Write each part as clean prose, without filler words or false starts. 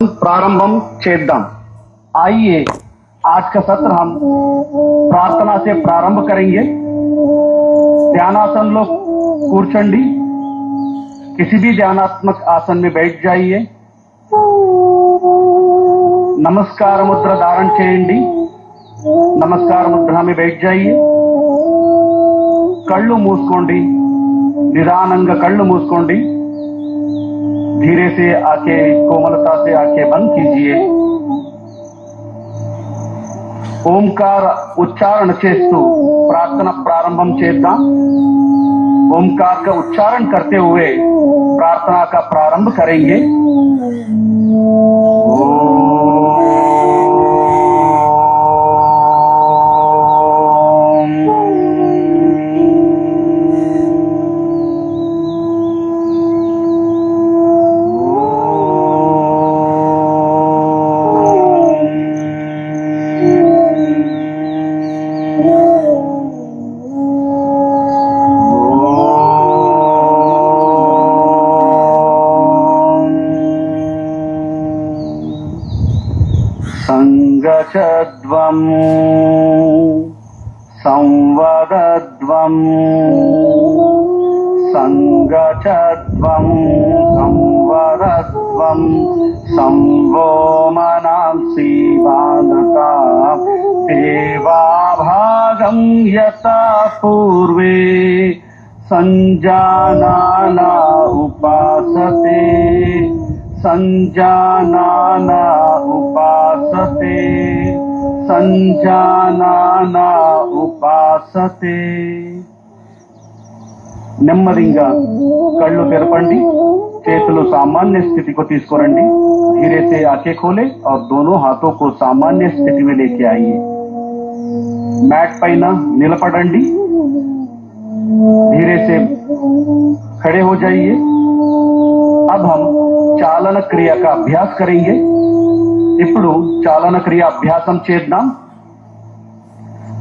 प्रारंभम చేద్దాం। आइए आज का सत्र हम प्रार्थना से प्रारंभ करेंगे। ध्यानासन लोग కూర్చోండి, किसी भी ध्यानात्मक आसन में बैठ जाइए। नमस्कार मुद्रा धारण చేయండి। नमस्कार मुद्रा में बैठ जाइए। कళ్ళు మూసుకోండి, నిదానంగా కళ్ళు మూసుకోండి। धीरे से आंखें कोमलता से आंखें बंद कीजिए। ओमकार उच्चारण చేస్తూ प्रार्थना प्रारंभम చేద్దాం। ओमकार का उच्चारण करते हुए प्रार्थना का प्रारंभ करेंगे। संगचद्वं संवदद्वं संगचद्वं संवदद्वं संवो मनांसि वादता देवाभागं यथा पूर्वे संजानाना उपासते संजानाना उपासते संजानाना उपासते। నెమ్మదిగా కళ్ళు తెరపండి, చేతులు सामान्य स्थिति को తీసుకురండి। धीरे से आंखें खोलें और दोनों हाथों को सामान्य स्थिति में लेके आइए। मैट పైన నిలబడండి। धीरे से खड़े हो जाइए। अब हम चालन क्रिया का अभ्यास करेंगे। ఇప్పుడు चालन क्रिया अभ्यासम చేద్దాం।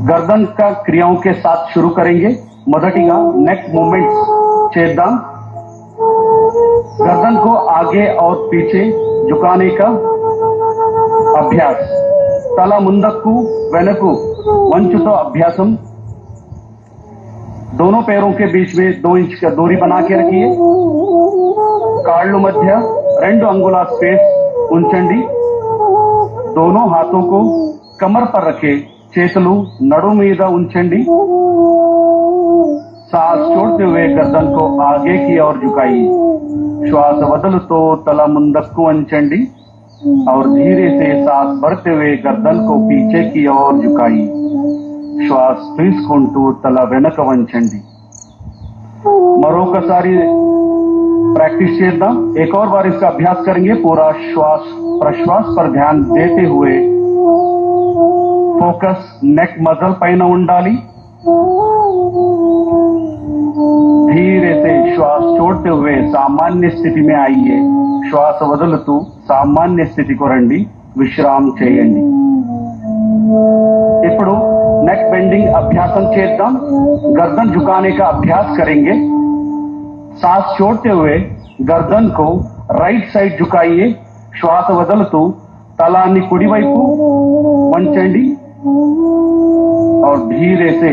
गर्दन का क्रियाओं के साथ शुरू करेंगे। మొదటిగా नेक मूवमेंट्स చేద్దాం। गर्दन को आगे और पीछे झुकाने का अभ्यास। తల ముందకు వెనకు వంచుతో अभ्यासम। दोनों पैरों के बीच में 2 इंच का दूरी बना के रखिए। కాళ్ళు మధ్య 2 अंगुला स्पेस ఉంచండి। दोनों हाथों को कमर पर रखे, చేతులు నడు మీద ఉంచండి। सांस छोड़ते हुए गर्दन को आगे की ओर झुकाइए। श्वास వదులుతో తల ముందకు వంచండి और धीरे से सांस भरते हुए गर्दन को पीछे की ओर झुकाइए। श्वास తీసుకుంటూ తల వెనక వంచండి। మరొకసారి प्रैक्टिस చేద్దాం। एक और बार इसका अभ्यास करेंगे। पूरा श्वास प्रश्वास पर ध्यान देते हुए फोकस नेक मसल పైన ఉండాలి। धीरे से श्वास छोड़ते हुए सामान्य स्थिति में आइए। श्वास వదులుతూ सामान्य स्थिति को రండి। విశ్రామ చేయండి। ఇప్పుడు नेक बेंडिंग अभ्यासम చేద్దాం। गर्दन झुकाने का अभ्यास करेंगे। सांस छोड़ते हुए गर्दन को राइट साइड झुकाइए। श्वास వదులుతూ తలాన్ని కుడి వైపు వంచండి और धीरे से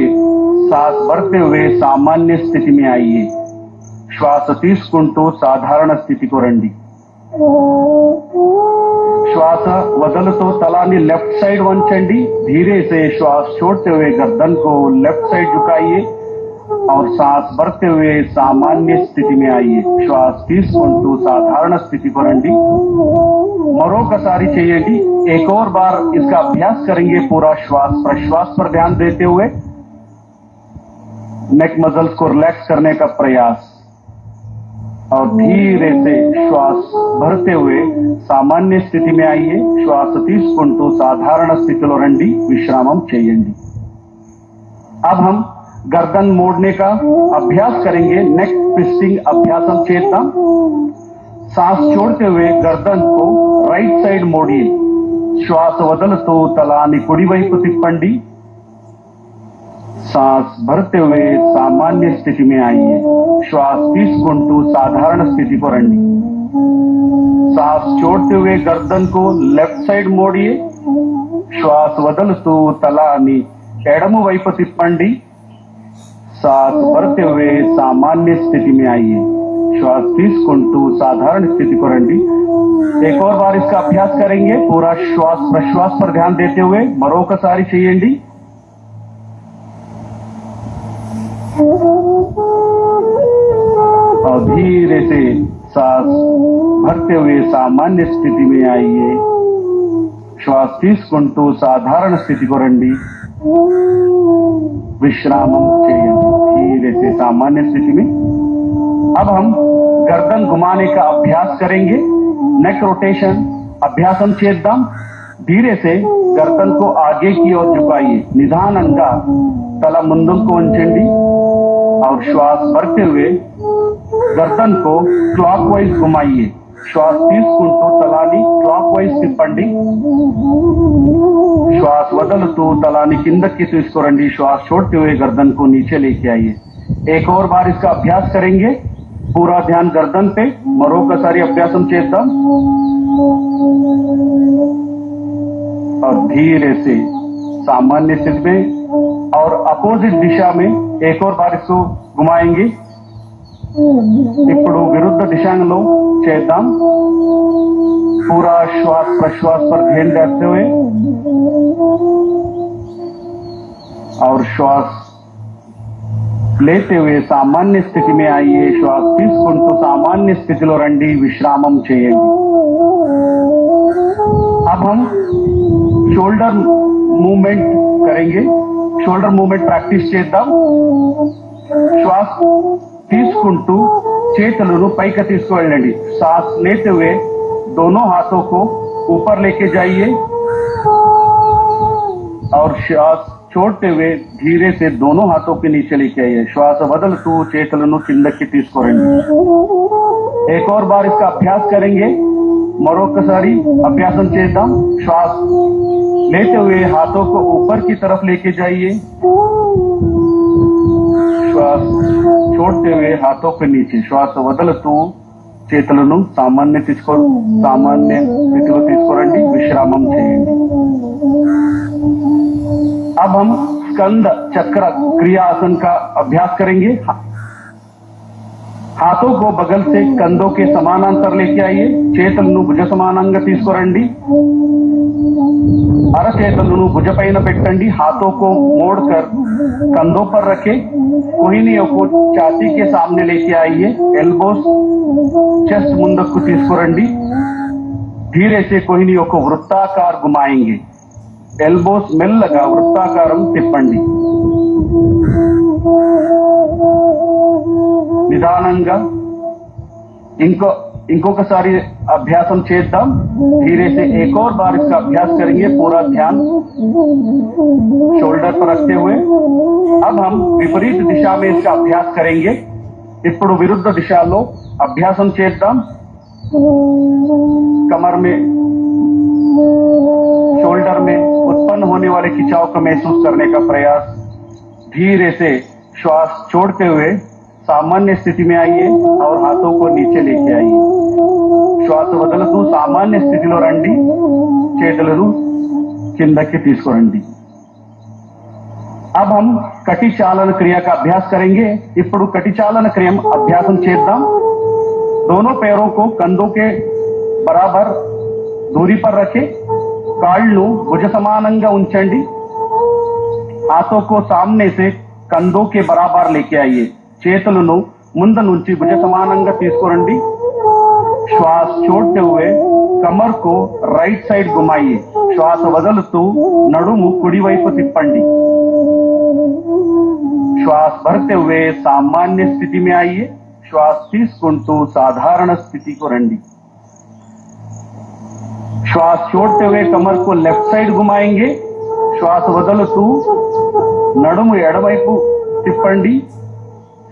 सांस भरते हुए सामान्य स्थिति में आइए। श्वास తీసుకుంటూ సాధారణ స్థితికి రండి। श्वास వదులుతూ తలాన్ని लेफ्ट साइड వంచండి। धीरे से श्वास छोड़ते हुए गर्दन को लेफ्ट साइड झुकाइए और सांस भरते हुए सामान्य स्थिति में आइए। श्वास తీసుకుంటూ సాధారణ స్థితికి రండి। మరొకసారి చేయండి। एक और बार इसका अभ्यास करेंगे। पूरा श्वास प्रश्वास पर ध्यान देते हुए नेक मसल्स को रिलैक्स करने का प्रयास और धीरे से श्वास भरते हुए सामान्य स्थिति में आइए। श्वास తీసుకుంటూ సాధారణ స్థితిలో రండి। విశ్రామం చేయండి। अब हम गर्दन मोड़ने का अभ्यास करेंगे। नेक ट्विस्टिंग अभ्यासम చేద్దాం। सांस छोड़ते हुए गर्दन को राइट साइड मोड़िए। श्वास వదులుతూ తలాన్ని కుడి వైపు తిప్పండి। सांस भरते हुए सामान्य स्थिति में आइए। श्वास తీసుకుంటూ साधारण स्थिति को రండి। सांस छोड़ते हुए गर्दन को लेफ्ट साइड मोड़िए. శ్వాస వదులుతూ తలాన్ని ఎడమ వైపు తిప్పండి. सांस भरते हुए सामान्य स्थिति में आइए. श्वास తీసుకుంటూ साधारण स्थिति को రండి. एक और बार इसका अभ्यास करेंगे. पूरा श्वास प्रश्वास पर ध्यान देते हुए మరొకసారి చేయండి. और धीरे से सांस भरते हुए सामान्य स्थिति में आइए. श्वास తీసుకుంటూ साधारण स्थिति को రండి. विश्रामम చేయండి. धीरे से सामान्य स्थिति में. अब हम गर्दन घुमाने का अभ्यास करेंगे. नेक रोटेशन अभ्यासम చేద్దాం. धीरे से गर्दन को आगे की ओर झुकाइए. निधानंगा तला ముందుకు ఉంచండి. और श्वास भरते हुए गर्दन को क्लॉकवाइज घुमाइए. श्वास తీసుకుంటూ తలాన్ని క్లాక్వైజ్ తిప్పండి. श्वास వదులుతూ తలాన్ని కిందకి తీసుకురండి. श्वास छोड़ते हुए गर्दन को नीचे लेके आइए. एक और बार इसका अभ्यास करेंगे. पूरा ध्यान गर्दन पे. మరొకసారి అభ్యాసం చేద్దాం. और धीरे से सामान्य स्थिति में और अपोजिट दिशा में एक और बार इसको घुमाएंगे. ఇప్పుడు విరుద్ధ దిశలో చేద్దాం. पूरा श्वास प्रश्वास पर ध्यान देते हुए और श्वास लेते हुए सामान्य स्थिति में आइए. श्वास తీసుకుంటూ सामान्य स्थितिలో రండి. विश्रामం చేయండి. अब हम शोल्डर मूवमेंट करेंगे. शोल्डर मूवमेंट प्रैक्टिस చేద్దాం. श्वास తీసుకుంటూ చేతులను పైకి తీసుకువెళ్ళండి. सांस लेते हुए दोनों हाथों को ऊपर लेके जाइए और श्वास छोड़ते हुए धीरे से दोनों हाथों के नीचे लेके आइए. श्वास వదులుతూ చేతులను కిందకి తీసుకురండి. एक और बार इसका अभ्यास करेंगे. మరొకసారి అభ్యాసం చేద్దాం. श्वास लेते हुए हाथों को ऊपर की तरफ लेके जाइए. श्वास छोड़ते हुए हाथों के नीचे. श्वास వదులుతూ చేతులను సామాన్య స్థితిలో తీసుకురండి. విశ్రామం చేయండి. अब हम स्कंद चक्र क्रिया आसन का अभ्यास करेंगे. हाथों को बगल से कंधों के समानांतर लेके आइए. చేతులను భుజ సమానంగా తీసుకురండి. అరచేతులను భుజపైన పెట్టండి. हाथों को मोड़कर कंधों पर रखें. कोहिनियों को छाती के सामने लेके आइए. एल्बोस चेस्ट ముందుకు తీసుకురండి. धीरे से कोहिनियों को वृत्ताकार घुमाएंगे. एल्बोस మెల్లగా వృత్తాకారం తిప్పండి. నిదానంగా ఇంకొకసారి అభ్యాసం చేద్దాం. धीरे से एक और बार इसका अभ्यास करेंगे. पूरा ध्यान शोल्डर पर रखते हुए. अब हम विपरीत दिशा में इसका अभ्यास करेंगे. ఇప్పుడు విరుద్ధ దిశలో అభ్యాసం చేద్దాం. कमर में शोल्डर में उत्पन्न होने वाले खिंचाव को महसूस करने का प्रयास. धीरे से श्वास छोड़ते हुए सामान्य स्थिति में आइए और हाथों को नीचे लेके आइए. श्वास వదులుతూ सामान्य స్థితిలో రండి. చేతులను కిందకి తీసుకురండి. अब हम कटी चालन क्रिया का अभ्यास करेंगे. ఇప్పుడు कटी चालन क्रिया अभ्यासम చేద్దాం. दोनों पैरों को कंधों के बराबर दूरी पर रखें. కాళ్ళు భుజ సమానంగా ఉంచండి. हाथों को सामने से कंधों के बराबर लेके आइए. చేతులను ముందు నుంచి భుజ సమానంగా తీసుకురండి. श्वास छोड़ते हुए कमर को राइट साइड घुमाइए. श्वास వదులుతూ నడుము కుడి వైపు తిప్పండి. श्वास भरते हुए सामान्य स्थिति में आइए. श्वास తీసుకుంటూ साधारण स्थिति को రండి. श्वास छोड़ते हुए कमर को लेफ्ट साइड घुमाएंगे. श्वास వదులుతూ నడుము ఎడమవైపు తిప్పండి.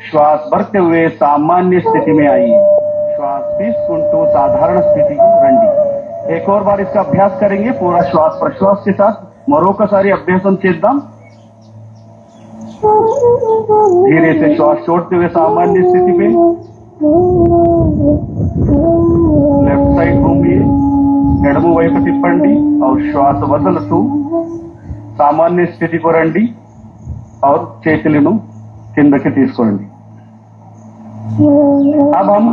श्वास भरते हुए सामान्य स्थिति में आइए. श्वास తీసుకుంటూ साधारण स्थिति రండి. एक और बार इसका अभ्यास करेंगे. पूरा श्वास प्रश्वास के साथ మరొకసారి అభ్యాసం చేద్దాం. धीरे से श्वास छोड़ते हुए सामान्य स्थिति में లెఫ్ట్ సైడ్ घूमिए ఎడమ వైపు తిప్పండి और శ్వాస వదులుతూ సామాన్య స్థితికి రండి और చేతులను కిందకి తీసుకోండి. अब हम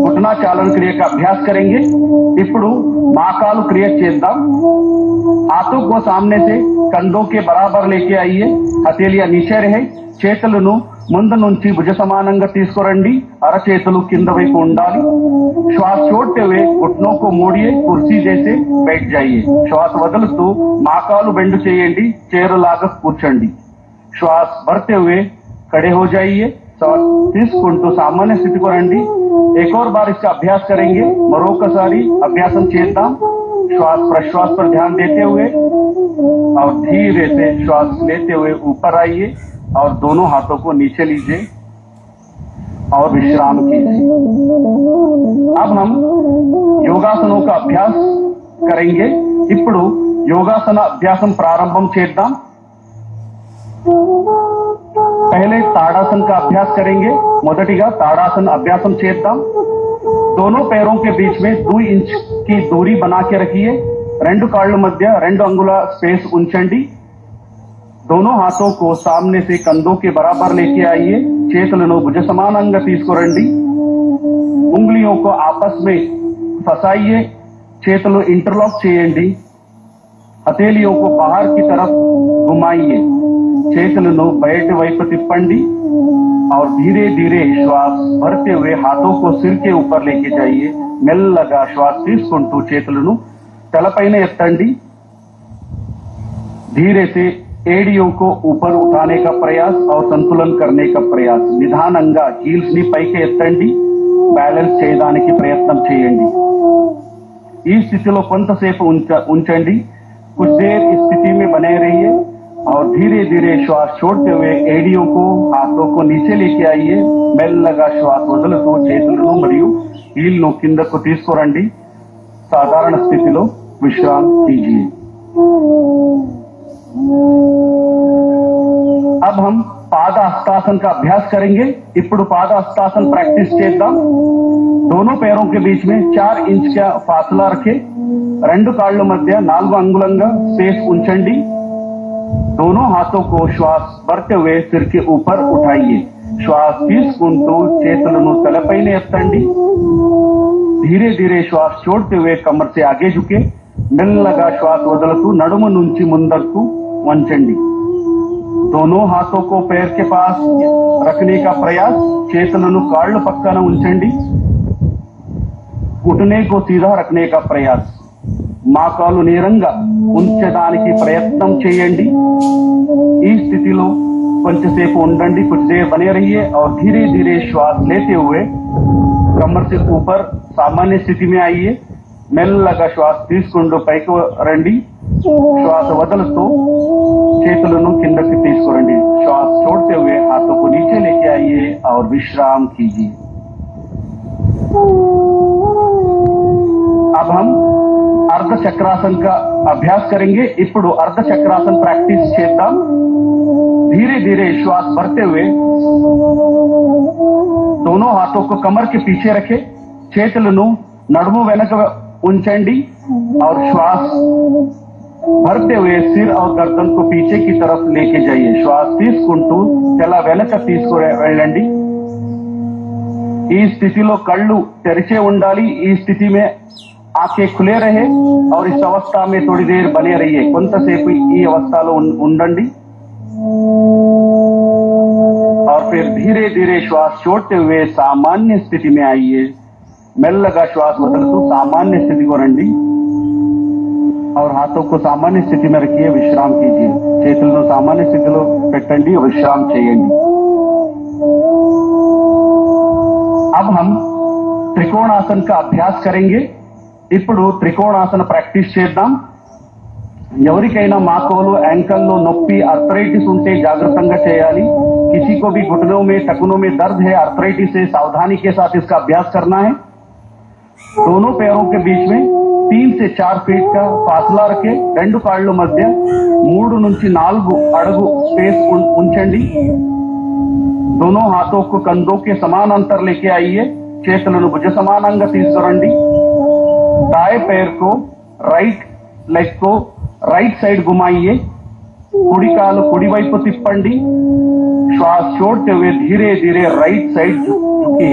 घुटना चालन क्रिया का अभ्यास करेंगे. ఇప్పుడు महाकाल क्रिया చేద్దాం. हाथों को सामने से कंधों के बराबर लेके आइए. हथेलियां नीचे रहे. చేతులను ముందు నుంచి భుజ సమానంగా తీసుకురండి. అరచేతులు కింద వైపు ఉండాలి. श्वास छोड़ते हुए घुटनों को मोड़िए. कुर्सी जैसे बैठ जाइए. श्वास వదులుతూ మోకాలు బెండు చేయండి. చైర్లాగా కూర్చోండి. श्वास भरते हुए खड़े हो जाइए. श्वास తీసుకుంటూ సామాన్య స్థితికి రండి. एक और बार इसका अभ्यास करेंगे. మరొకసారి అభ్యాసం చేద్దాం. श्वास प्रश्वास पर ध्यान देते हुए और धीरे से श्वास लेते हुए ऊपर आइए और दोनों हाथों को नीचे लीजिए और विश्राम कीजिए. अब हम योगासनों का अभ्यास करेंगे. ఇప్పుడు యోగాసన అభ్యాసం ప్రారంభం చేద్దాం. पहले ताड़ासन का अभ्यास करेंगे. మొదటిగా ताड़ासन अभ्यासम చేద్దాం. दोनों पैरों के बीच में 2 इंच की दूरी बना के रखिए. రెండు కాళ్ళ మధ్య 2 अंगुల स्पेस ఉంచండి. दोनों हाथों को सामने से कंधों के बराबर लेके आइए. చేతులను భుజ సమానంగా తీసుకురండి. उंगलियों को आपस में फंसाइए. చేతులు इंटरलॉक చేయండి. हथेलियों को बाहर की तरफ घुमाइए. చేతులను బయట వైపు తిప్పండి और धीरे धीरे श्वास भरते हुए हाथों को सिर के ऊपर लेके जाइए. మెల్లగా శ్వాస తీసుకుంటూ చేతులను తలపైన ఎత్తండి. धीरे से एड़ियों को ऊपर उठाने का प्रयास और संतुलन करने का प्रयास. నిదానంగా హీల్స్ ని పైకి ఎత్తండి. బ్యాలెన్స్ చేయడానికి ప్రయత్నం చేయండి. ఈ స్థితిలో కొంతసేపు ఉంచండి. कुछ देर इस स्थिति में बने रहिए और धीरे धीरे श्वास छोड़ते हुए एड़ियों को हाथों को नीचे लेके आइए. మెల్లగా శ్వాస వదులుతూ చేతులను మరియు హీల్ను కిందకు తీసుకురండి. సాధారణ స్థితిలో విశ్రాంతి कीजिए. अब हम पाद हस्तासन का अभ्यास करेंगे. ఇప్పుడు पाद हस्तासन प्रैक्टिस చేద్దాం. दोनों पैरों के बीच में 4 इंच का फासला रखें. 2 కాళ్ళ మధ్య 4 అంగుళంగా స్పేస్ ఉంచండి. दोनों हाथों को श्वास भरते हुए सिर के ऊपर उठाइए. श्वास తీసుకుంటూ చేతులను తలపైన ఎత్తండి. धीरे धीरे श्वास छोड़ते हुए कमर से आगे झुके. మెల్లగా శ్వాస వదులుతూ నడుము నుంచి ముందరకు వంచండి. दोनों हाथों को पैर के पास रखने का प्रयास. చేతులను కాళ్ళ పక్కన ఉంచండి. घुटने को सीधा रखने का प्रयास. మోకాలు నేరంగా ఉంచడానికి ప్రయత్నం చేయండి. ఈ స్థితిలో కొంచెంసేపు ఉండండి. कुछ देर बने रहिए और धीरे धीरे श्वास लेते हुए कमर से ऊपर सामान्य स्थिति में आइए. మెల్లగా శ్వాస తీసుకుంటూ పైకి రండి. శ్వాస వదులుతూ చేతులను కిందకి తీసుకురండి. श्वास छोड़ते हुए हाथों को नीचे लेके आइए और विश्राम कीजिए. अब हम अर्ध चक्रासन का अभ्यास करेंगे. ఇప్పుడు अर्ध चक्रासन प्रैक्टिस చేద్దాం. धीरे धीरे श्वास भरते हुए दोनों हाथों को कमर के पीछे रखें. చేతులను నడుము వెనక ఉంచండి और श्वास भरते हुए सिर और गर्दन को पीछे की तरफ लेके जाइए. श्वास తీసుకుంటూ తల వెనక తీసుకువెళ్ళండి. ఈ స్థితిలో కళ్ళు తెరిచే ఉండాలి. ఈ స్థితి में आंखें खुले रहे और इस अवस्था में थोड़ी देर बने रहिए. కొంతసేపు ఈ అవస్థలో ఉండండి और फिर धीरे धीरे श्वास छोड़ते हुए सामान्य स्थिति में आइए. మెల్లగా శ్వాస వదులుతూ सामान्य स्थिति को రండి और हाथों को सामान्य स्थिति में रखिए. विश्राम कीजिए. చేతులను सामान्य స్థితిలో పెట్టండి. विश्राम చేయండి. अब हम त्रिकोणासन का अभ्यास करेंगे. ఇప్పుడు త్రికోణాసన ప్రాక్టీస్ చేద్దాం. ఎవరికైనా మోకాలు యాంకల్లో నొప్పి आर्थराइटिस ఉంటే జాగ్రత్తగా చేయాలి. किसी को भी घुटनों में टखनों में दर्द है आर्थराइटिस से सावधानी के साथ इसका अभ्यास करना है. दोनों पैरों के बीच में 3 से 4 फीट का फासला रखें. 2 కాళ్ళ మధ్య 3 నుంచి 4 అడుగు స్పేస్ ఉంచండి. दोनों हाथों को कंधों के समान अंतर लेके आइए. చేతులను భుజ సమానంగా తీసుకురండి. दाएं पैर को राइट लेग को राइट साइड घुमाइए. कुड़ी कालु कुड़ी వైపు తిప్పండి. श्वास छोड़ते हुए धीरे धीरे राइट साइड झुकिए.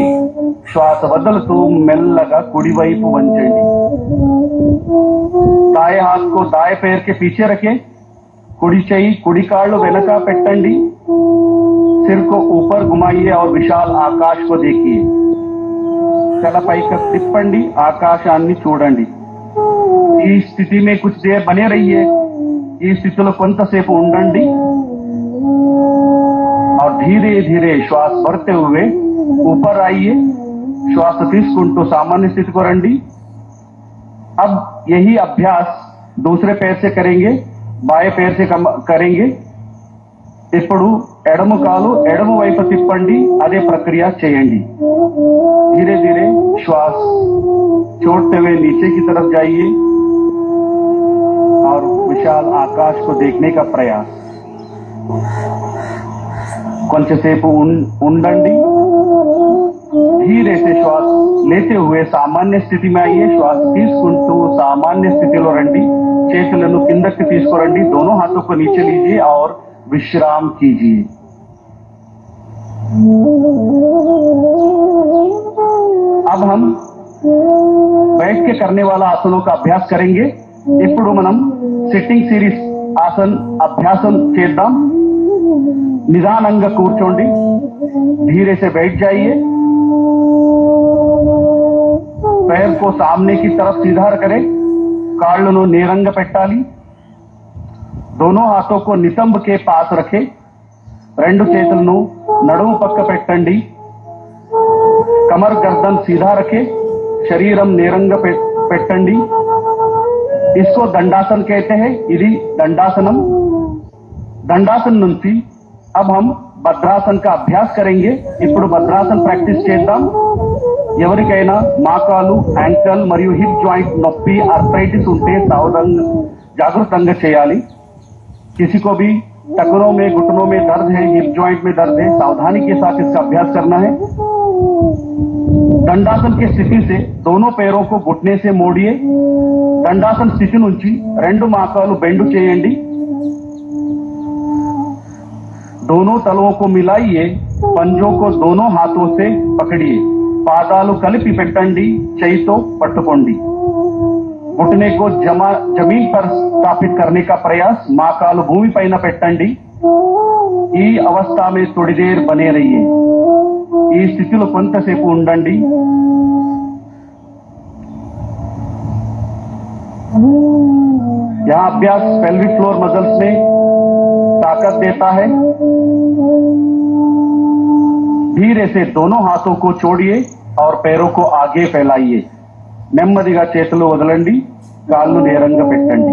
श्वास వదులుతూ మెల్లగా కుడి వైపు వంచండి. दाएं हाथ को दाएं पैर के पीछे रखें. कुड़ी చెయ్యి కుడి కాళ్ళు వెనక పెట్టండి. सिर को ऊपर घुमाइए और विशाल आकाश को देखिए. తల పైకి తిప్పండి. ఆకాశాన్ని చూడండి. ఈ స్థితి में कुछ देर बने रहिए. ఈ స్థితిలో కొంతసేపు ఉండండి. और धीरे धीरे श्वास भरते हुए ऊपर आइए. श्वास తీసుకుంటూ सामान्य स्थिति को రండి. अब यही अभ्यास दूसरे पैर से करेंगे. बाएं पैर से करेंगे. ఇప్పుడు ఎడమ కాలు ఎడమ వైపు తిప్పండి. అదే ప్రక్రియ చేయండి. धीरे धीरे श्वास छोड़ते हुए नीचे की तरफ जाइए और विशाल आकाश को देखने का प्रयास. కొంచెంసేపు ఉండండి. धीरे से श्वास लेते हुए सामान्य स्थिति में आइए. श्वास తీసుకుంటూ सामान्य स्थितिలో రండి. చేతులను కిందకి తీసుకురండి. दोनों हाथों को नीचे लीजिए और विश्राम कीजिए. अब हम बैठ के करने वाला आसनों का अभ्यास करेंगे. ఇప్పుడు మనం సిట్టింగ్ సిరీస్ ఆసన్ అభ్యాసం చేద్దాం. నిదానంగా కూర్చోండి. धीरे से बैठ जाइए. पैर को सामने की तरफ सीधा करें. కాళ్ళను నేరంగా పెట్టాలి. दोनों हाथों को नितंब के पास रखें. రెండు చేతులను నడుము పక్క పెట్టండి. कमर गर्दन सीधा रखें. శరీరం నేరంగా పెట్టండి. इसको दंडासन कहते हैं. ఇది दंडासनम. दंडासन నుంచి अब हम భద్రాసన్ का अभ्यास करेंगे. ఇప్పుడు భద్రాసన్ ప్రాక్టీస్ చేద్దాం. ఎవరికైనా మోకాలు యాంకల్ మరియు హిప్ జాయింట్ నొప్పి ఆర్థరైటిస్ ఉంటే జాగృతంగా చేయాలి. किसी को भी टखनों में घुटनों में दर्द है, हिप जॉइंट में दर्द है, सावधानी के साथ इसका अभ्यास करना है. दंडासन की स्थिति से दोनों पैरों को घुटने से मोड़िए. दंडासन स्थिति నుంచి రెండు మోకాలు బెండ్ చేయండి. दोनों तलवों को मिलाइए. पंजों को दोनों हाथों से पकड़िए. పాదాలు కలిపి పెట్టండి. చేయితో పట్టుకోండి. घुटने को जमीन पर स्थापित करने का प्रयास. మోకాలు భూమి పైన పెట్టండి. ఈ అవస్థ में थोड़ी देर बने रहिए. ఈ స్థితిలో కొంతసేపు ఉండండి. यह अभ्यास पेल्विक फ्लोर मसल्स में ताकत देता है. धीरे से दोनों हाथों को छोड़िए और पैरों को आगे फैलाइए. నెమ్మదిగా చేతులు వదలండి. కాళ్ళు నేరంగా పెట్టండి.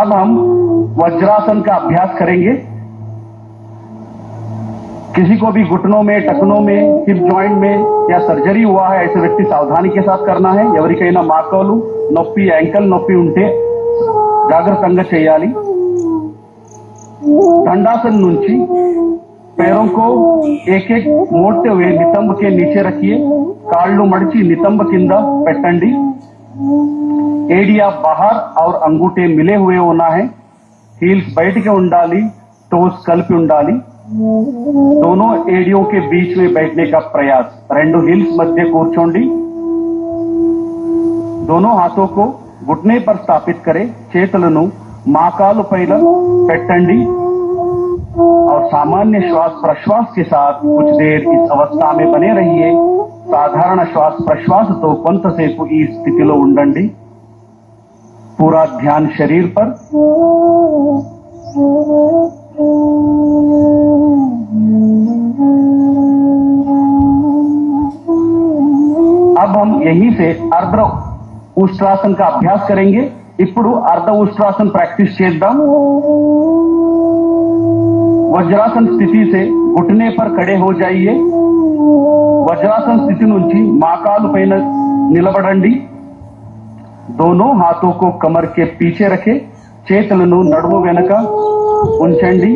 अब हम वज्रासन का अभ्यास करेंगे. किसी को भी घुटनों में टखनों में हिप जॉइंट में या सर्जरी हुआ है ऐसे व्यक्ति सावधानी के साथ करना है. ఎవరికైనా మోకాలు నొప్పి యాంకల్ నొప్పి ఉంటే జాగ్రత్తగా చేయాలి. दंडासन నుంచి पैरों को एक एक मोड़ते हुए नितंब के नीचे रखिए. కాళ్ళు మడిచి నితంబ కింద పెట్టండి. एडिया बाहर और अंगूठे मिले हुए होना है. हील्स बैठ के ఉండాలి. टोस కలిపి ఉండాలి. दोनों एडियों के बीच में बैठने का प्रयास. రెండు हील्स मध्य కూర్చోండి. दोनों हाथों को घुटने पर स्थापित करें. చేతులను మోకాలు పైన పెట్టండి और सामान्य श्वास प्रश्वास के साथ कुछ देर इस अवस्था में बने रहिए. సాధారణ శ్వాస ప్రశ్వాసతో కొంతసేపు ఈ స్థితిలో ఉండండి. पूरा ध्यान शरीर पर. अब हम यहीं से अर्ध उष्ट्रासन का अभ्यास करेंगे. ఇప్పుడు अर्ध उष्ट्रासन प्रैक्टिस చేద్దాం. वज्रासन स्थिति से घुटने पर खड़े हो जाइए. वज्रासन स्थिति నుంచి మోకాలు పైన నిలబడండి. दोनों हाथों को कमर के पीछे रखें. చేతులను నడుము వెనక ఉంచండి.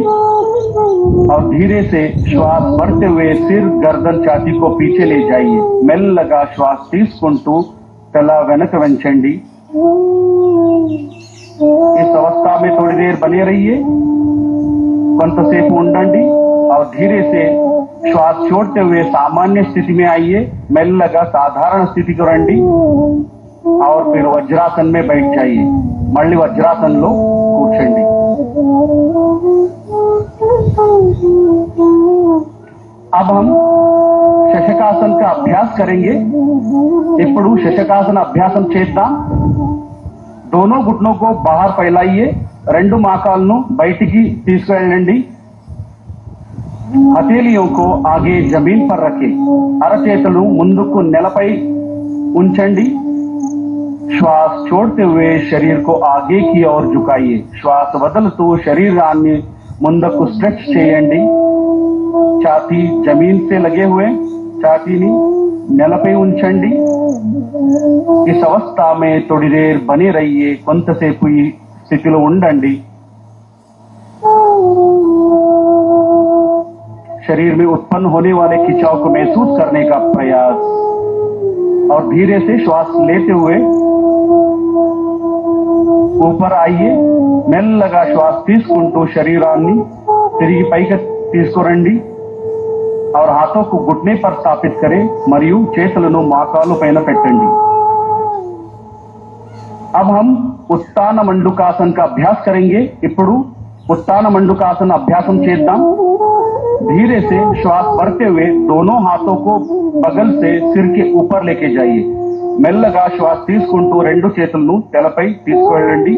और धीरे से श्वास भरते हुए सिर गर्दन छाती को पीछे ले जाइए। మెల్లగా శ్వాస తీసుకుంటూ तला వెనక వంచండి। इस अवस्था में थोड़ी देर बने रहिए, కొంతసేపు ఉండండి और धीरे से श्वास छोड़ते हुए सामान्य स्थिति में आइए। మెల్లగా साधारण स्थिति को రండి और फिर वज्रासन में बैठ जाइए। మళ్ళీ వజ్రాసనంలో కూర్చోండి। अब हम శశకాసన్ का अभ्यास करेंगे। ఇప్పుడు శశకాసన అభ్యాసం చేద్దాం। दोनों घुटनों को बाहर फैलाइए, రెండు మోకాళ్ళను బయటికి తీసుకెళ్ళండి। हथेलियों को आगे जमीन पर रखें, అరచేతులు ముందుకు నేలపై ఉంచండి। श्वास छोड़ते हुए शरीर को आगे की ओर झुकाइए। श्वास వదులుతూ శరీరాన్ని ముందుకు స్ట్రెచ్ చేయండి। छाती जमीन से लगे हुए छातीని నేలపై ఉంచండి। इस अवस्था में थोड़ी देर बने रहिए, కొంతసేపు ఈ స్థితిలో ఉండండి। शरीर में उत्पन्न होने वाले खिंचाव को महसूस करने का प्रयास और धीरे से श्वास लेते हुए ऊपर आइए। మెల్లగా శ్వాస తీసుకుంటూ శరీరాన్ని తిరిగి పైకి తీసుకురండి और हाथों को घुटने पर स्थापित करें మరియు చేతులను మోకాలు పైన పెట్టండి। अब हम उत्तान मंडूकासन का अभ्यास करेंगे। ఇప్పుడు उत्तान मंडूकासन अभ्यासం చేద్దాం। धीरे से श्वास भरते हुए दोनों हाथों को बगल से सिर के ऊपर लेके जाइए। మెల్లగా శ్వాస తీసుకుంటూ రెండు చేతులను తలపై తీసుకువెళ్ళండి।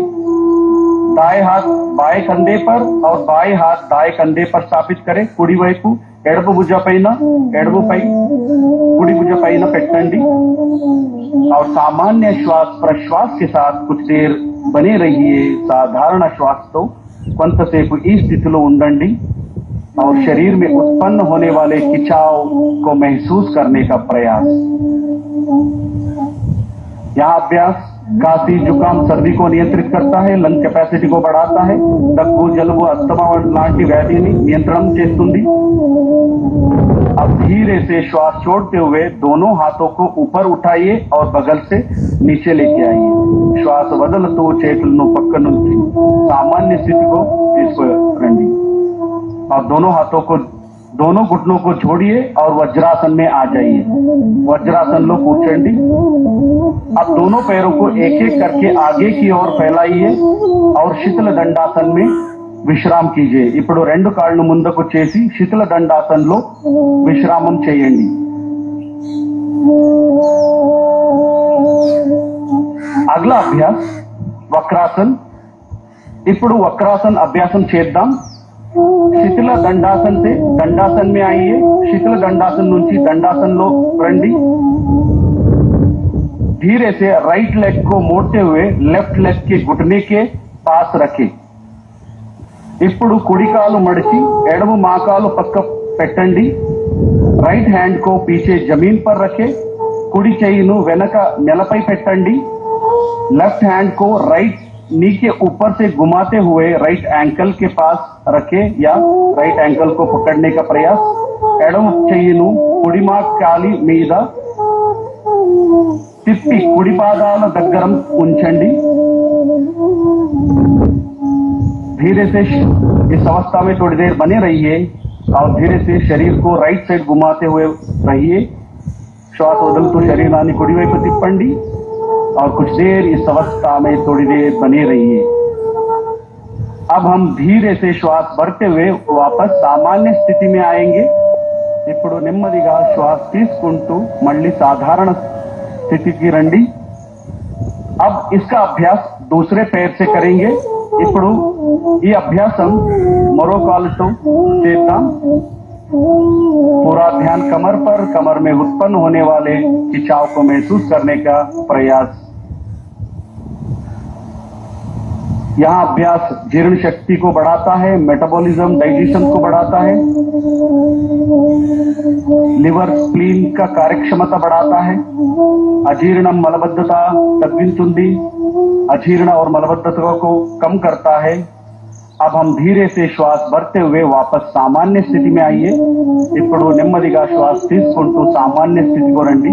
दाएं हाथ बाएं कंधे पर और बाएं हाथ दाएं कंधे पर स्थापित करें। కుడి వైపు ఎడమ భుజ పైన ఎడమపై కుడి భుజ పైన పెట్టండి और सामान्य श्वास प्रश्वास के साथ कुछ देर बने रहिए। साधारण श्वास तो కొంతసేపు ఈ స్థితిలో ఉండండి और शरीर में उत्पन्न होने वाले खिंचाव को महसूस करने का प्रयास। यह अभ्यास खांसी जुकाम सर्दी को नियंत्रित करता है, लंग कैपेसिटी को बढ़ाता है, దగ్గు జలుబు अस्थमा లాంటి వ్యాధిని నియంత్రణ చేస్తుంది। अब धीरे से श्वास छोड़ते हुए दोनों हाथों को ऊपर उठाइए और बगल से नीचे लेके आइए। श्वास వదులుతూ చేతులను పక్క నుంచి सामान्य स्थिति को తీసుకురండి और दोनों हाथों को दोनों घुटनों को छोड़िए और वज्रासन में आ जाइए। वज्रासन लो కూర్చోండి। अब दोनों पैरों को एक एक करके आगे की ओर फैलाइए और शीतल दंडासन में విశ్రామం कीजिए। ఇప్పుడు రెండు కాళ్ళు ముందుకు చేసి శీతల దండాసనలో విశ్రామం చేయండి। అగలా అభ్యాస్ వక్రాసన్। ఇప్పుడు వక్రాసన్ అభ్యాసం చేద్దాం। శిథిల దండాसन से दंडासन में आइए। శిథిల దండాसन నుంచి దండాసనలో రండి। धीरे से राइट लेग को मोड़ते हुए लेफ्ट लेग के घुटने के पास रखें। ఇప్పుడు కుడి కాలు మడిచి ఎడమ మోకాలు పక్క పెట్టండి। राइट हैंड को पीछे जमीन पर रखें। కుడి చేయిను వెనక నేలపై పెట్టండి। लेफ्ट हैंड को राइट नी के ऊपर से घुमाते हुए राइट एंकल के पास रखें या राइट एंकल को पकड़ने का प्रयास। ఎడమ చెయ్యిను కుడి మోకాలి మీద తిప్పి కుడి పాదాల దగ్గర ఉంచండి। धीरे से इस अवस्था में थोड़ी देर बने रहिए और धीरे से शरीर को राइट साइड घुमाते हुए रहिए। श्वास వదులుతూ శరీరాన్ని కుడి వైపు తిప్పండి और कुछ देर इस अवस्था में थोड़ी देर बने रहिए। अब हम धीरे से श्वास भरते हुए वापस सामान्य स्थिति में आएंगे। ఇప్పుడు నెమ్మదిగా శ్వాస తీసుకుంటూ మళ్ళీ సాధారణ స్థితికి రండి। अब इसका अभ्यास दूसरे पैर से करेंगे। ఇప్పుడు ఈ అభ్యాసం మరో కాలుతో చేద్దాం। पूरा ध्यान कमर पर, कमर में उत्पन्न होने वाले खिंचाव को महसूस करने का प्रयास। यहाँ अभ्यास जीर्ण शक्ति को बढ़ाता है, मेटाबॉलिज्म डाइजेशन को बढ़ाता है, लिवर स्प्लीन का कार्यक्षमता बढ़ाता है, अजीर्ण मलबद्धता तग्गिंचुंदी अजीर्ण और मलबद्धता को कम करता है, अब हम धीरे से श्वास भरते हुए वापस सामान्य स्थिति में आइए ఇప్పుడు నెమ్మదిగా శ్వాస తీసుకుంటూ సామాన్య స్థితికి రండి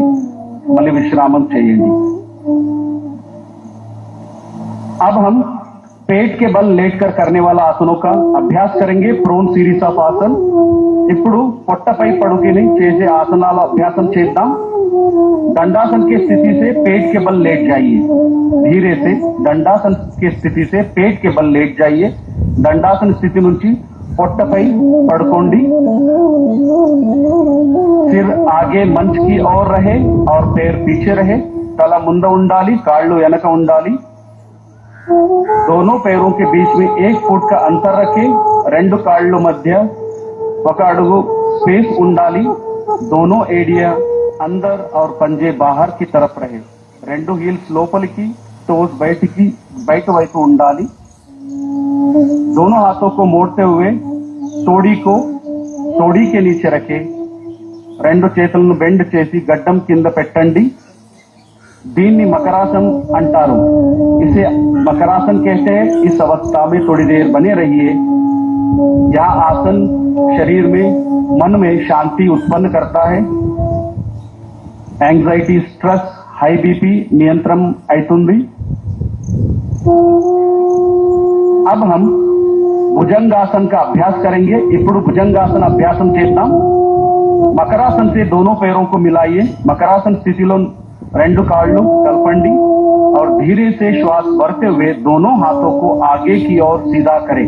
మళ్ళీ విశ్రామం చేయండి अब हम पेट के बल लेटकर करने वाला आसनों का अभ्यास करेंगे प्रोन सीरीज ऑफ आसन ఇప్పుడు పొట్టపై పడుకుని చేసే ఆసనాల అభ్యాసం చేద్దాం दंडासन की स्थिति से पेट के बल लेट जाइए धीरे से दंडासन की स्थिति से पेट के बल लेट जाइए दंडासन स्थिति నుంచి పొట్టపై పడుకోండి सिर आगे मंच की ओर रहे और पैर पीछे रहे తల ముందు ఉండాలి కాళ్ళు వెనక ఉండాలి दोनों पैरों के बीच में 1 फुट का अंतर रखें రెండు కాళ్ళు మధ్య ఒక అడుగు స్పేస్ ఉండాలి दोनों एडिया अंदर और पंजे बाहर की तरफ रहे రెండు హీల్స్ లోపలికి टोस బయట వైపు ఉండాలి दोनों हाथों को मोड़ते हुए तोड़ी के नीचे रखे రెండు చేతులను బెండ్ చేసి గడ్డం కింద పెట్టండి దీన్ని मकरासन अंटारू इसे मकरासन कहते हैं इस अवस्था में थोड़ी देर बने रहिए यह आसन शरीर में मन में शांति उत्पन्न करता है एंग्जाइटी स्ट्रेस हाई बीपी नियंत्रण అవుతుంది अब हम भुजंगासन का अभ्यास करेंगे ఇప్పుడు भुजंगासन अभ्यासం చేద్దాం मकरासन से दोनों पैरों को मिलाइए मकरासन स्थितिలో రెండు కాళ్ళు కలపండి और धीरे से श्वास भरते हुए दोनों हाथों को आगे की ओर सीधा करें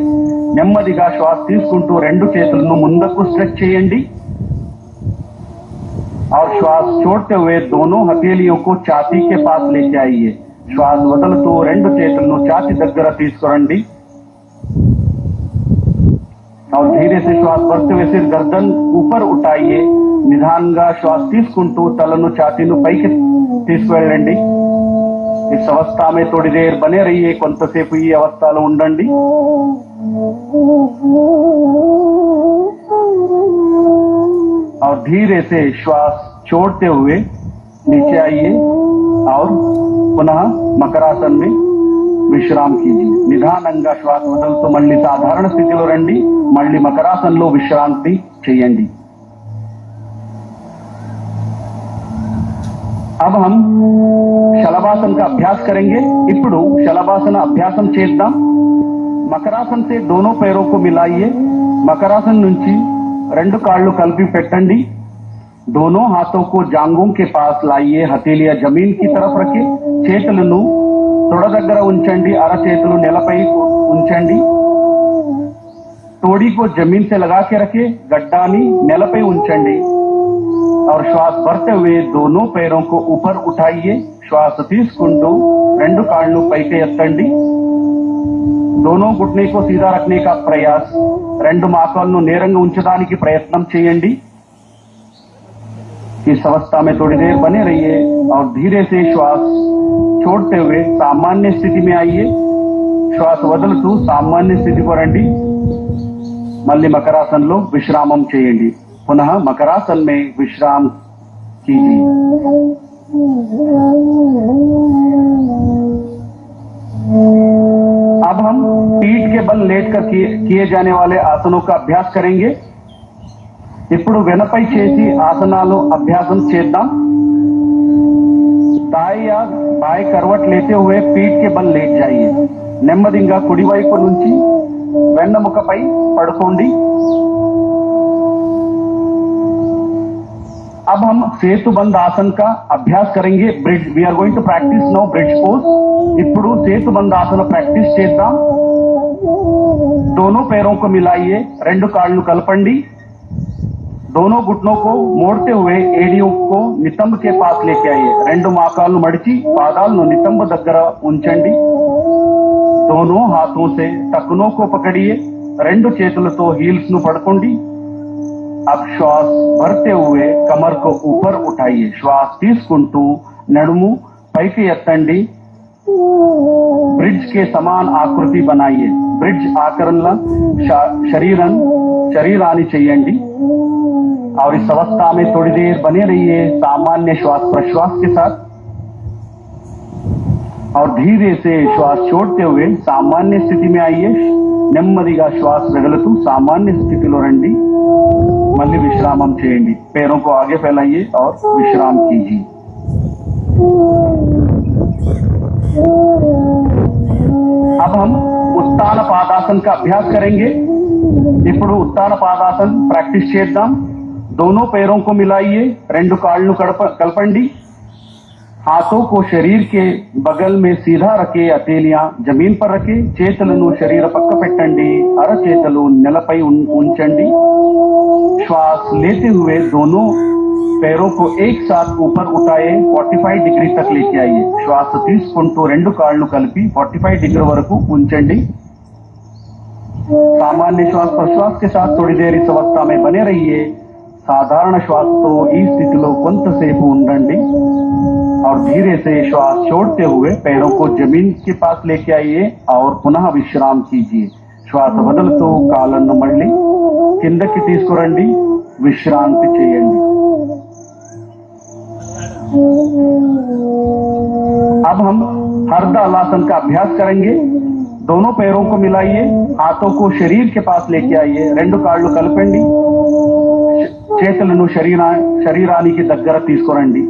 నెమ్మదిగా శ్వాస తీసుకుంటూ రెండు చేతులను ముందుకు స్ట్రెచ్ చేయండి और श्वास छोड़ते हुए दोनों हथेलियों को छाती के पास लेके आइए श्वास వదులుతూ రెండు చేతులను ఛాతీ దగ్గర తీసుకురండి और धीरे से श्वास भरते हुए सिर गर्दन ऊपर उठाइए నిదానంగా శ్వాస తీసుకుంటూ తలను ఛాతీను పైకి తీసుకువెళ్ళండి इस अवस्था में थोड़ी देर बने रहिए కొంతసేపు ఈ అవస్థలో ఉండండి और धीरे से श्वास छोड़ते हुए नीचे आइए और पुनः मकरासन में विश्राम कीजिए నిదానంగా శ్వాస వదులుతూ మళ్ళీ సాధారణ స్థితిలో రండి మళ్ళీ మకరాసన్లో విశ్రాంతి చేయండి अब हम शलभासन का अभ्यास करेंगे ఇప్పుడు शलभासन अभ्यासం చేద్దాం मकरासन से दोनों पैरों को मिलाइए मकरासन నుంచి రెండు కాళ్ళు కలిపి పెట్టండి दोनों हाथों को जांघों के पास लाइए हथेलियां जमीन की तरफ रखें చేతులను తొడ దగ్గర ఉంచండి అరచేతులు నేలపై ఉంచండి तोड़ी को जमीन से लगा के रखें गड्डानी నేలపై ఉంచండి और श्वास भरते हुए दोनों पैरों को ऊपर उठाइए श्वास తీసుకుంటూ రెండు కాళ్ళు పైకి ఎత్తండి दोनों घुटने को सीधा रखने का प्रयास రెండు మోకాళ్ళను నేరంగా ఉంచడానికి ప్రయత్నం చేయండి इस अवस्था में थोड़ी देर बने रहिए और धीरे से श्वास छोड़ते हुए सामान्य स्थिति में आइए श्वास వదులుతూ सामान्य स्थिति को రండి మళ్ళీ మకరాసన్లో విశ్రామం చేయండి पुनः मकरासन में विश्राम कीजिए अब हम पीठ के बल लेटकर किए जाने वाले आसनों का अभ्यास करेंगे ఇప్పుడు వెనపై చేసి ఆసనాలు అభ్యాసం చేద్దాం दाएं या बाएं करवट लेते हुए पीठ के बल लेट जाइए నెమ్మదిగా కుడి వైపు నుంచి వెన్నముకపై పడుకోండి अब हम सेतुबंद आसन का अभ्यास करेंगे bridge we are going to practise now bridge pose ఇప్పుడు సేతుబంద ఆసన ప్రాక్టీస్ చేద్దాం दोनों पैरों को मिलाइए రెండు కాళ్ళు కలపండి दोनों घुटनों को मोड़ते हुए एडियों को नितंब के पास लेके आइए రెండు మోకాళ్ళు మడిచి పాదాలను నితంబ దగ్గర ఉంచండి दोनों हाथों से टखनों को पकड़िए రెండు చేతులతో హీల్స్ ను పట్టుకోండి अब श्वास भरते हुए कमर को ऊपर उठाइए श्वास తీసుకుంటూ నడుము పైకి ఎత్తండి ब्रिज के समान आकृति बनाइए ब्रिज आकरणला शरीरानी చేయండి और इस अवस्था में थोड़ी देर बने रहिए सामान्य श्वास प्रश्वास के साथ और धीरे से श्वास छोड़ते हुए सामान्य स्थिति में आइए. నెమ్మదిగా శ్వాస వదులుతూ सामान्य स्थितिలో రండి. मल्ली विश्रामम చేయండి. पैरों को आगे फैलाइए और विश्राम कीजिए. अब हम उत्तान पादासन का अभ्यास करेंगे. ఇప్పుడు उत्तान पादासन प्रैक्टिस చేద్దాం. दोनों पैरों को मिलाइए. రెండు కాళ్ళు కలపండి. हाथों को शरीर के बगल में सीधा रखे, अतेलियां जमीन पर रखे, చేతులను శరీర పక్క పెట్టండి, అరచేతులు నేలపై ఉంచండి. श्वास लेते हुए दोनों पैरों को एक साथ ऊपर उठाए 45 डिग्री तक लेके आइए. श्वास తీసుకుంటూ రెండు కాళ్ళు కలిపి 45 डिग्री వరకు ఉంచండి. सामान्य श्वास प्रश्वास के साथ थोड़ी देर इस अवस्था में बने रहिए. साधारण श्वासతో ఈ స్థితిలో కొంతసేపు ఉండండి. और धीरे से श्वास छोड़ते हुए पैरों को जमीन के पास लेके आइए और पुनः विश्राम कीजिए. श्वास వదులుతూ కాళ్ళను మళ్ళీ కిందకి తీసుకురండి. విశ్రాంతి చేయండి. अब हम हरदलासन का अभ्यास करेंगे. दोनों पैरों को मिलाइए, हाथों को शरीर के पास लेके आइए, రెండు కాళ్ళు కలపండి, చేతులను శరీరానికి దగ్గర తీసుకురండి.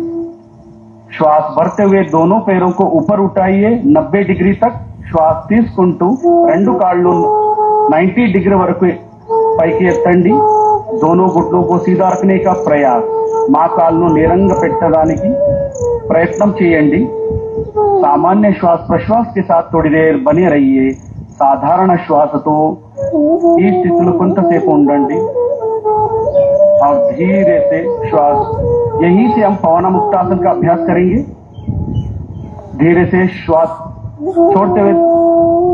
श्वास भरते हुए दोनों पैरों को ऊपर उठाइए 90 डिग्री तक. श्वास తీసుకుంటూ రెండు కాళ్ళు 90 डिग्री వరకు పైకి ఎత్తండి. दोनों घुटनों को सीधा रखने का प्रयास. మోకాళ్ళను నేరంగా పెట్టడానికి ప్రయత్నం చేయండి. सामान्य श्वास प्रश्वास के साथ थोड़ी देर बने रहिए. साधारण श्वासతో ఈ స్థితిలో కొంతసేపు ఉండండి. और धीरे से श्वास, यहीं से हम पवन मुक्तासन का अभ्यास करेंगे. धीरे से श्वास छोड़ते हुए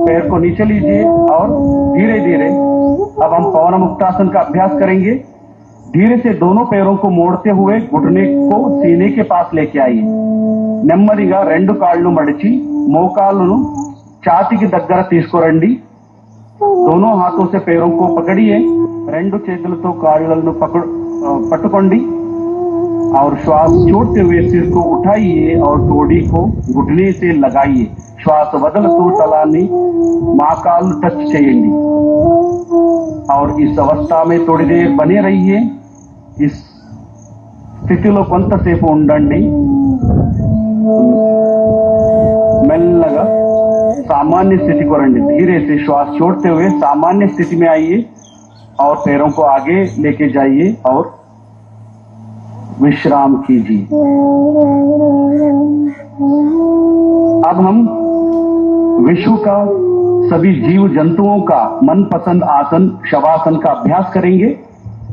पैर को नीचे लीजिए और धीरे धीरे अब हम पवन मुक्तासन का अभ्यास करेंगे. धीरे से दोनों पैरों को मोड़ते हुए घुटने को सीने के पास लेके आइए. నెమ్మదిగా రెండు కాళ్ళు మడిచి మోకాళ్ళను ఛాతీకి దగ్గర తీసుకురండి. दोनों हाथों से पैरों को पकड़िए. రెండు చేతులతో కాళ్ళను पట్టుకోండి और श्वास छोड़ते हुए सिर को उठाइए और ठोड़ी को घुटने से लगाइए. श्वास వదులుతూ తలాన్ని మోకాళ్ళు టచ్ చేయండి. और इस अवस्था में थोड़ी देर बने रहिए. इस స్థితిలో కొంతసేపు ఉండండి. మెల్లగా सामान्य स्थिति को రండి. धीरे से श्वास छोड़ते हुए सामान्य स्थिति में आइए और पैरों को आगे लेके जाइए और विश्राम कीजिए. अब हम विश्व का सभी जीव जंतुओं का मनपसंद आसन शवासन का अभ्यास करेंगे.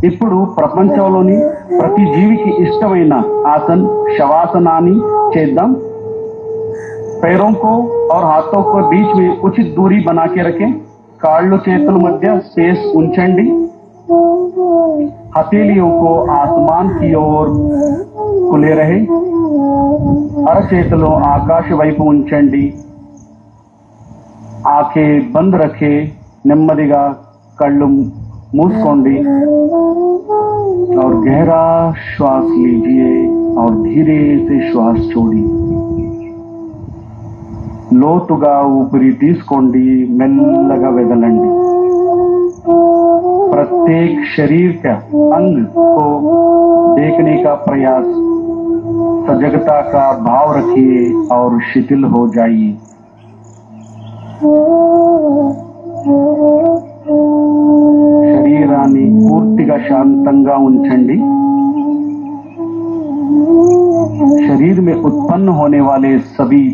ఇప్పుడు ప్రపంచంలోని ప్రతి జీవికి ఇష్టమైన ఆసన్ శవాసనాన్ని చేద్దాం. पैरों को और हाथों को बीच में उचित दूरी बना के रखें. కాళ్ళు చేతుల మధ్య స్పేస్ ఉంచండి. हथेलियों को आसमान की ओर खुले रहे. అరచేతులు ఆకాశ వైపు ఉంచండి. आंखें बंद रखे. నెమ్మదిగా కళ్ళు మూసుకోండి और गहरा श्वास लीजिए और धीरे से श्वास छोड़िए. లోతుగా ఊపిరి తీసుకోండి. మెల్లగా వదలండి. प्रत्येक शरीर का अंग को देखने का प्रयास, सजगता का भाव रखिए और शिथिल हो जाइए. శరీరాన్ని పూర్తిగా శాంతంగా ఉంచండి. शरीर में उत्पन्न होने वाले सभी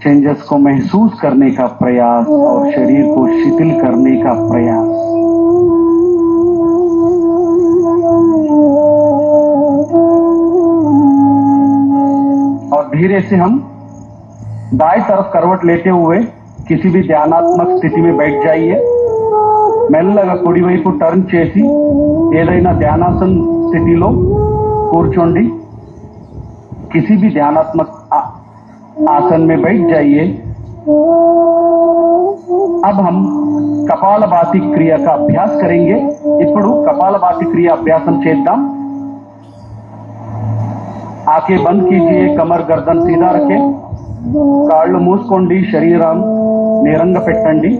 चेंजेस को महसूस करने का प्रयास और शरीर को शिथिल करने का प्रयास. और धीरे से हम दाएं तरफ करवट लेते हुए किसी भी ध्यानात्मक स्थिति में बैठ जाइए. మెల్లగా కుడి వైపు టర్న్ చేసి ఏదైనా ధ్యానాసన స్థితిలో కూర్చోండి. किसी भी ध्यानात्मक आसन में बैठ जाइए. अब हम कपालभाति क्रिया का अभ्यास करेंगे. ఇప్పుడు कपालभाति क्रिया अभ्यासम చేద్దాం. आंखें बंद कीजिए, कमर गर्दन सीधा रखें, కాళ్ళు మూసుకోండి, శరీరం నేరంగా పెట్టండి.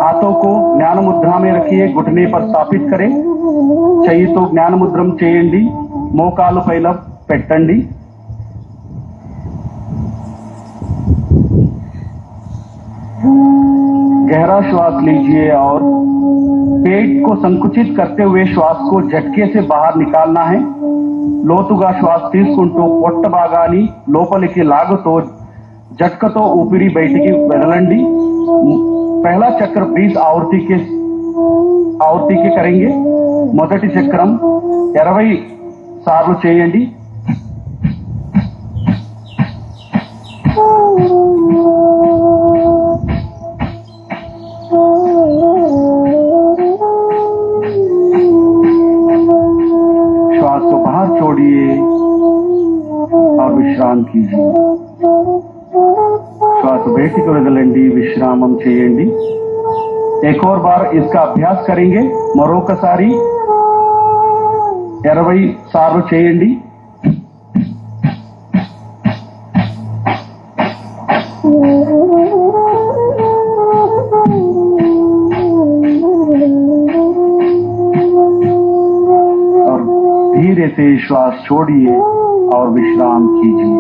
हाथों को ज्ञान मुद्रा में रखिए, घुटने पर स्थापित करें. చెయ్యితో జ్ఞాన ముద్రం చేయండి, మోకాలు పైన పెట్టండి. गहरा श्वास लीजिए और पेट को संकुचित करते हुए श्वास को झटके से बाहर निकालना है. లోతుగా శ్వాస తీసుకుంటూ పొట్ట భాగాన్ని లోపలికి లాగుతూ झटकతో ఊపిరి బయటికి వదలండి. पहला चक्र 20 आवर्ती के करेंगे. మొదటి చక్రం 20 సార్లు చేయండి. श्वास को बाहर छोड़िए और विश्राम कीजिए. श्वास బయటికి వదలండి, విశ్రామం చేయండి. एक और बार इसका अभ्यास करेंगे. మరొకసారి 20 సార్లు చేయండి. और धीरे से श्वास छोड़िए और विश्राम कीजिए.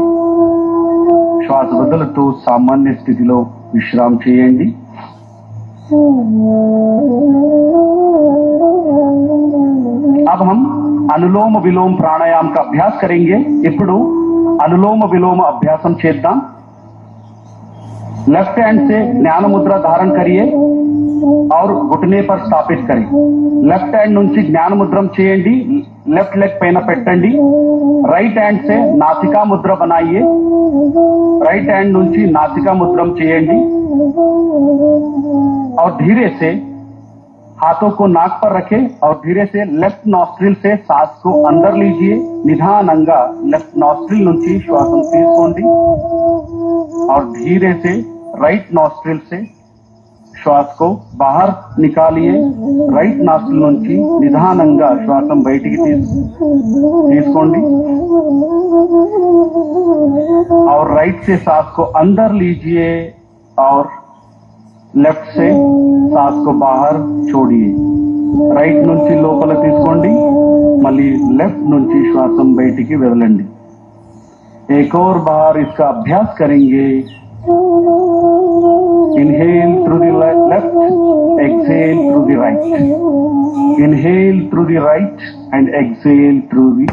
श्वास వదులుతూ సామాన్య స్థితిలో విశ్రామం చేయండి. अब हम अनुलोम विलोम प्राणायाम का अभ्यास करेंगे. ఇప్పుడు अनुलोम विलोम अभ्यासम చేద్దాం. लेफ्ट हैंड से ज्ञान मुद्रा धारण करिए और घुटने पर स्थापित करें. लेफ्ट हैंड నుంచి జ్ఞాన ముద్రం చేయండి, लेफ्ट लेग పైన పెట్టండి. राइट हैंड से नासिका मुद्रा बनाइए. राइट हैंड నుంచి नासिका मुद्रम చేయండి और धीरे से हाथों को नाक पर रखें और धीरे से लेफ्ट नॉस्ट्रिल से सांस को अंदर लीजिए. निधानंगा लेफ्ट नॉस्ट्रिल నుంచి శ్వాసం తీసుకోండి और धीरे से राइट नॉस्ट्रिल से श्वास को बाहर निकालिए. राइट नॉस्ट्रिल నుంచి నిదానంగా శ్వాసం బయటికి తీసుకోండి और राइट से सांस को अंदर लीजिए और लेफ्ट से सांस को बाहर छोड़िए. राइट నుంచి లోపల తీసుకోండి, మళ్ళీ लेफ्ट నుంచి శ్వాసం బయటికి వదలండి. एक और बार इसका अभ्यास करेंगे. Inhale through the left, exhale through the right. Inhale through the right and exhale through the